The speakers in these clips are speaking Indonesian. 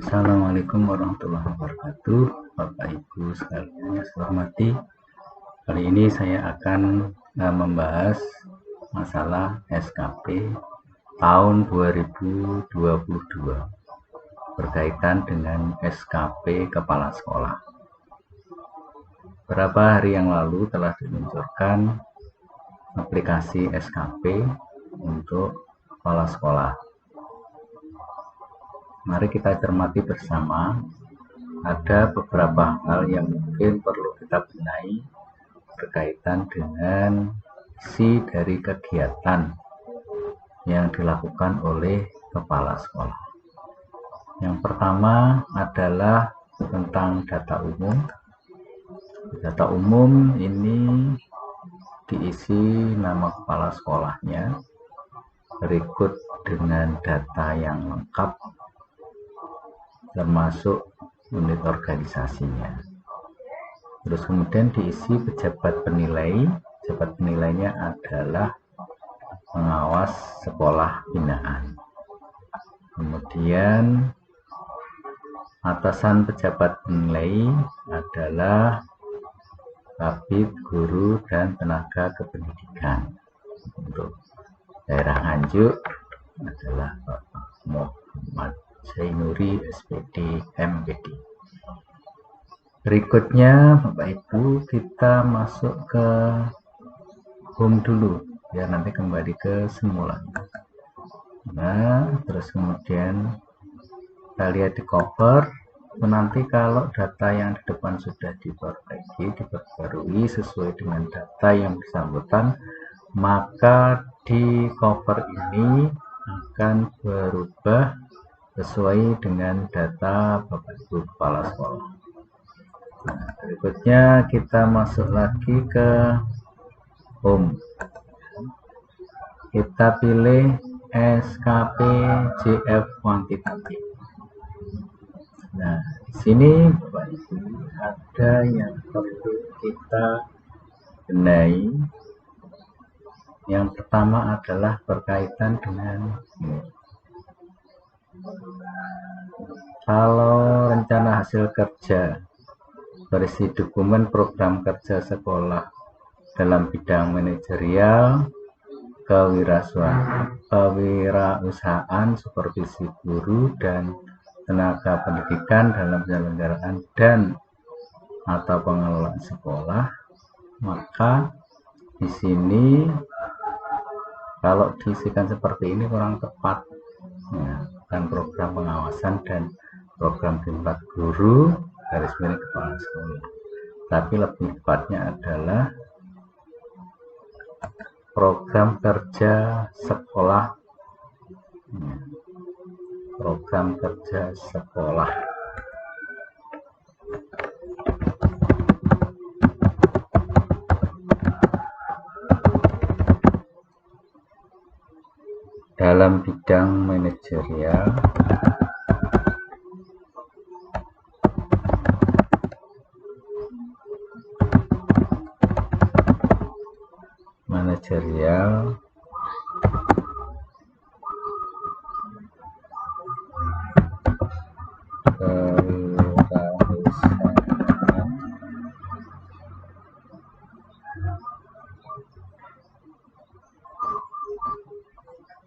Assalamualaikum warahmatullahi wabarakatuh, Bapak Ibu sekalian yang saya hormati. Kali ini saya akan membahas masalah SKP tahun 2022 berkaitan dengan SKP Kepala Sekolah. Beberapa hari yang lalu telah diluncurkan aplikasi SKP untuk kepala sekolah. Mari kita cermati bersama, ada beberapa hal yang mungkin perlu kita benahi berkaitan dengan isi dari kegiatan yang dilakukan oleh kepala sekolah. Yang pertama adalah tentang data umum. Data umum ini diisi nama kepala sekolahnya, berikut dengan data yang lengkap termasuk unit organisasinya. Terus kemudian diisi pejabat penilai. Pejabat penilainya adalah pengawas sekolah binaan. Kemudian atasan pejabat penilai adalah kabid, guru, dan tenaga kependidikan. Untuk daerah Nganjuk adalah Bapak Muhammad Zainuri SPD MPD. Berikutnya Bapak Ibu, kita masuk ke home dulu ya, nanti kembali ke semula. Nah, terus kemudian kita lihat di cover. Nanti kalau data yang di depan sudah diperbarui sesuai dengan data yang bersangkutan, maka di cover ini akan berubah sesuai dengan data Bapak Ibu Kepala Sekolah. Nah, berikutnya kita masuk lagi ke home. Kita pilih SKP JF kuantitatif. Nah, di sini Bapak Ibu ada yang perlu kita benahi. Yang pertama adalah berkaitan dengan ini. Kalau rencana hasil kerja berisi dokumen program kerja sekolah dalam bidang manajerial, kewirausahaan, supervisi guru dan tenaga pendidikan dalam penyelenggaraan dan atau pengelolaan sekolah, maka di sini kalau diisikan seperti ini kurang tepat. Ya, dan program pengawasan dan program tingkat guru garis miring kepala sekolah, tapi lebih tepatnya adalah program kerja sekolah. Ya, program kerja sekolah. Dalam bidang manajerial,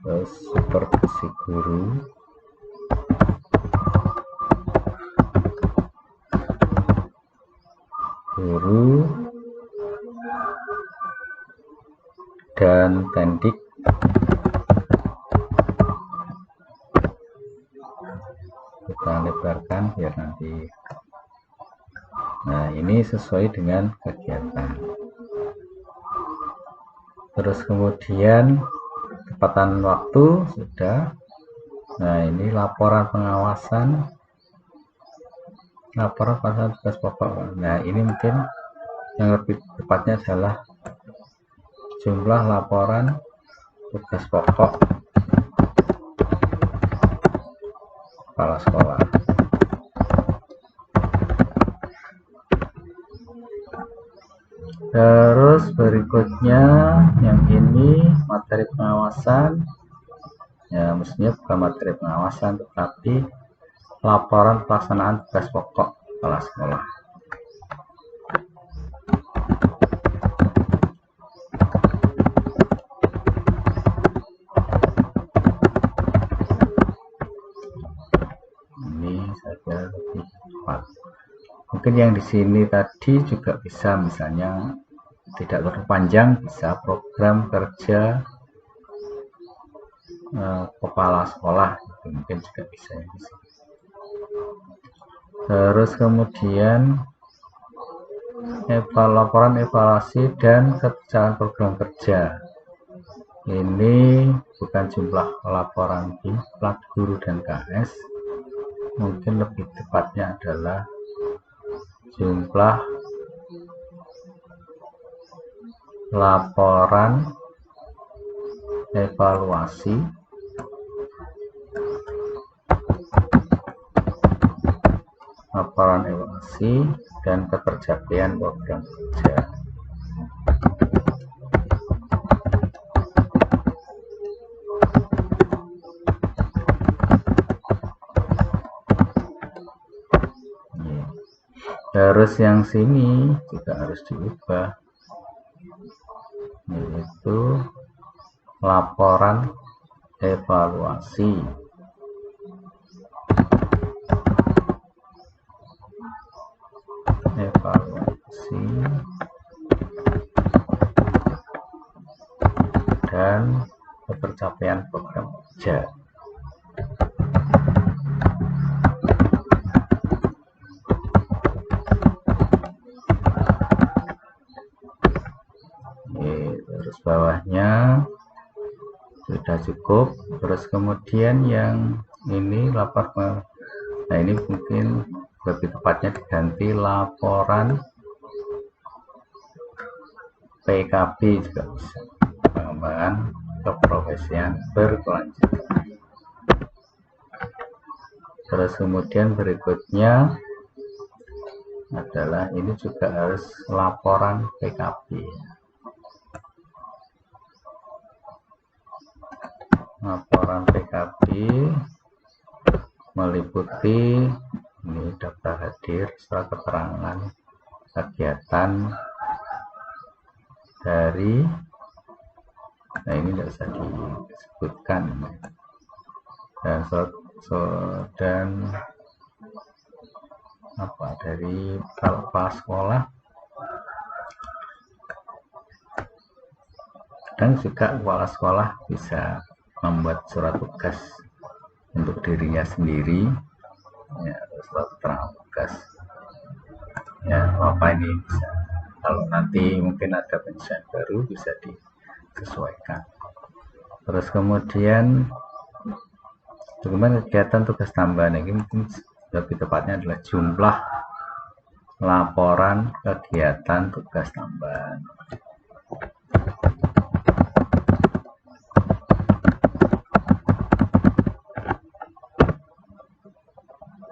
terus supervisi guru dan tendik. Kita lebarkan biar nanti. Nah, ini sesuai dengan kegiatan. Terus kemudian tepatan waktu sudah. Nah, ini laporan pengawasan, laporan pada tugas pokok. Nah, ini mungkin yang lebih tepatnya adalah jumlah laporan tugas pokok kepala sekolah. Terus berikutnya yang ini materi pengawasan. Ya, mestinya bukan materi pengawasan, tetapi laporan pelaksanaan tugas pokok kepala sekolah. Ini saja lebih cepat. Mungkin yang di sini tadi juga bisa, misalnya tidak terlalu panjang, bisa program kerja kepala sekolah, itu mungkin juga bisa ya. Terus kemudian laporan evaluasi dan kerjaan program kerja. Ini bukan jumlah laporan di plat guru dan KS, mungkin lebih tepatnya adalah jumlah laporan evaluasi dan ketercapaian program kerja. Terus yang sini juga harus diubah, yaitu laporan evaluasi dan ketercapaian program kerja. Terus bawahnya sudah cukup. Terus kemudian yang ini lapor, nah ini mungkin lebih tepatnya diganti laporan PKB juga bisa, pengembangan keprofesian berkelanjutan. Terus kemudian berikutnya adalah ini juga harus laporan PKB. Laporan PKB meliputi ini daftar hadir, surat keterangan kegiatan dari, nah ini tidak usah disebutkan, dan apa dari kepala sekolah, dan juga kepala sekolah bisa membuat surat tugas untuk dirinya sendiri, ya, surat keterangan tugas, ya apa ini bisa, kalau nanti mungkin ada penyesuaian baru bisa disesuaikan. Terus kemudian dokumen kegiatan tugas tambahan, ini mungkin lebih tepatnya adalah jumlah laporan kegiatan tugas tambahan.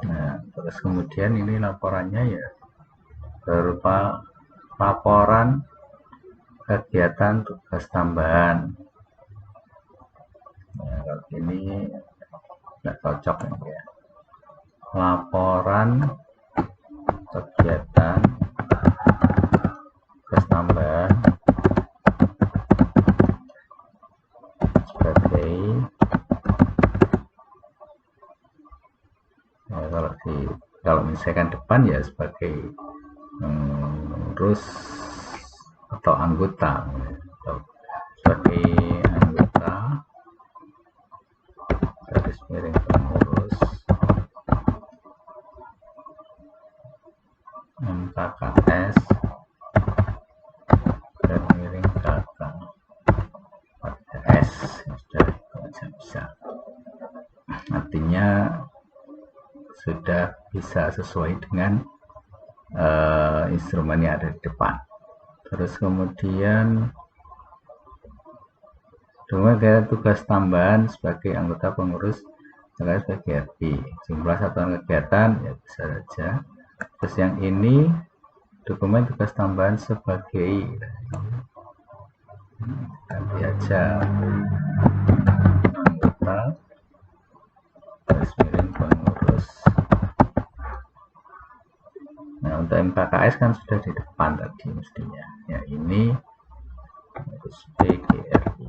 Nah, terus kemudian ini laporannya ya berupa laporan kegiatan tugas tambahan. Nah, kalau ini nggak cocok ya. Laporan kegiatan tugas tambahan sebagai, ya, kalau misalkan depan ya sebagai pengurus atau anggota, atau sebagai anggota garis miring pengurus MKKS garis miring KKS, sudah bisa, artinya sudah bisa sesuai dengan instrumen yang ada di depan. Terus kemudian dengan tugas tambahan sebagai anggota pengurus sebagai RP, jumlah satuan kegiatan ya bisa saja. Terus yang ini dokumen tugas tambahan sebagai, ganti aja anggota garis miring pengurus untuk MKKS kan sudah di depan tadi mestinya. Ya, ini harus PGRI.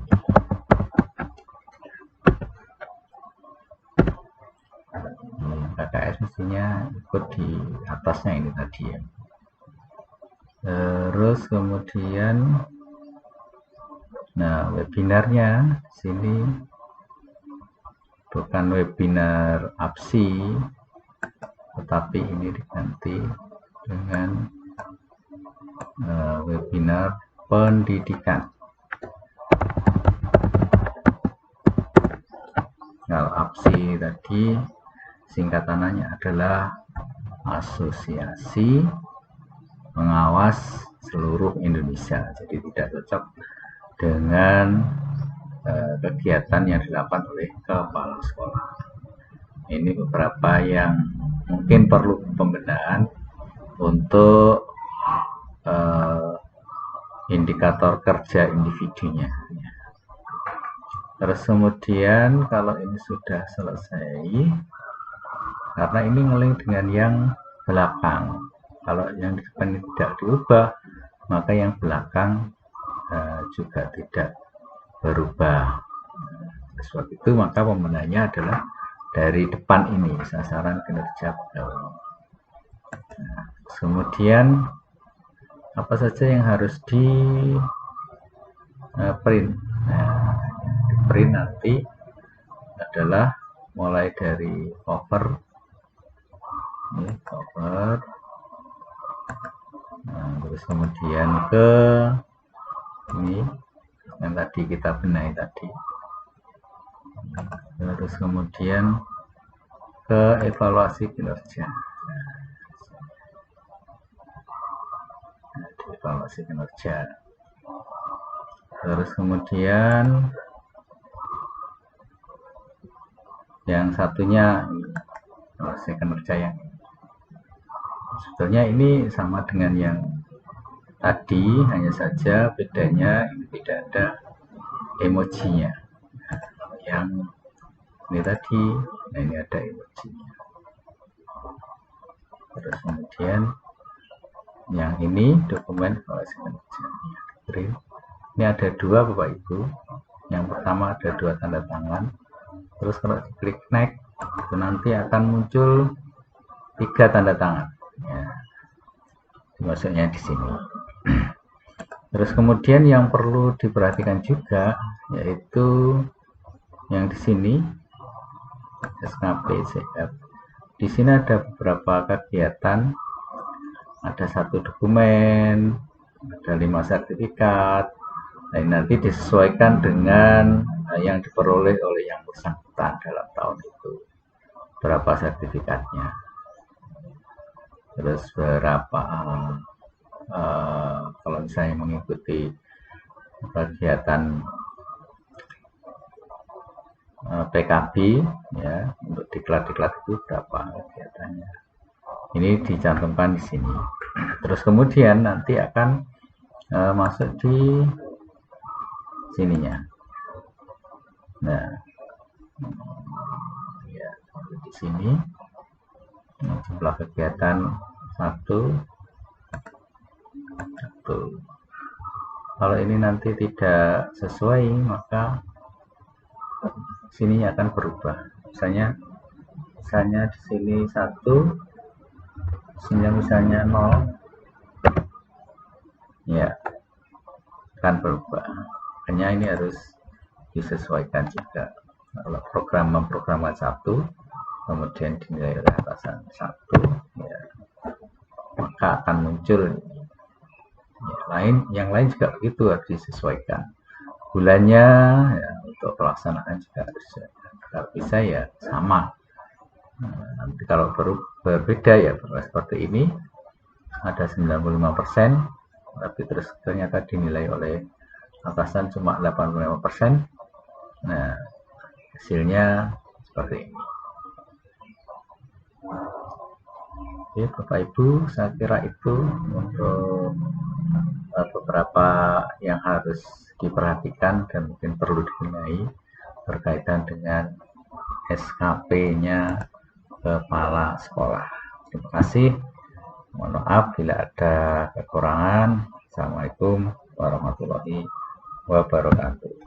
MKKS mestinya ikut di atasnya ini tadi ya. Terus kemudian webinarnya sini bukan webinar APSI, tetapi ini diganti dengan webinar pendidikan. Kalau APSI tadi singkatannya adalah Asosiasi Pengawas Seluruh Indonesia, jadi tidak cocok dengan kegiatan yang dilakukan oleh kepala sekolah. Ini beberapa yang mungkin perlu pembenahan untuk indikator kerja individunya. Terus kemudian kalau ini sudah selesai, karena ini ngelink dengan yang belakang. Kalau yang di depan tidak diubah, maka yang belakang juga tidak berubah. Sebab itu maka pembenahannya adalah dari depan ini, sasaran kinerja pegawai. Kemudian apa saja yang harus di print? Di print nanti adalah mulai dari cover, ini cover, terus kemudian ke ini yang tadi kita benahi tadi, terus kemudian ke evaluasi kinerja. Evaluasi kinerja. Terus kemudian yang satunya evaluasi kinerja yang sebetulnya ini sama dengan yang tadi, hanya saja bedanya ini tidak ada emojinya. Yang ini tadi, nah ini ada emojinya. Terus kemudian yang ini dokumen evaluasi kinerja. Ini ada dua Bapak Ibu. Yang pertama ada dua tanda tangan. Terus kalau diklik next, itu nanti akan muncul 3 tanda tangan. Ya, maksudnya di sini. Terus kemudian yang perlu diperhatikan juga yaitu yang di sini SKP CF. Di sini ada beberapa kegiatan, ada 1 dokumen, ada 5 sertifikat. Nah, nanti disesuaikan dengan yang diperoleh oleh yang bersangkutan dalam tahun itu, berapa sertifikatnya, terus berapa kalau misalnya mengikuti kegiatan PKB ya, untuk diklat-diklat itu berapa kegiatannya. Ini dicantumkan di sini. Terus kemudian nanti akan masuk di sininya. Nah, ya, di sini jumlah kegiatan 1. Kalau ini nanti tidak sesuai, maka sini akan berubah. Misalnya di sini 1, sini misalnya 0, ya akan berubah. Hanya ini harus disesuaikan juga. Kalau program 1, kemudian dinilai oleh atasan 1, ya, maka akan muncul yang lain juga begitu, harus disesuaikan. Bulannya ya, untuk pelaksanaan juga harus, kalau bisa ya sama. Nanti kalau berbeda ya seperti ini, ada 95%, tapi terus ternyata dinilai oleh atasan cuma 85%. Nah, hasilnya seperti ini. Oke, Bapak Ibu, saya kira itu untuk beberapa yang harus diperhatikan dan mungkin perlu dibenahi berkaitan dengan SKP-nya kepala sekolah. Terima kasih. Mohon maaf maaf bila ada kekurangan. Assalamualaikum warahmatullahi wabarakatuh.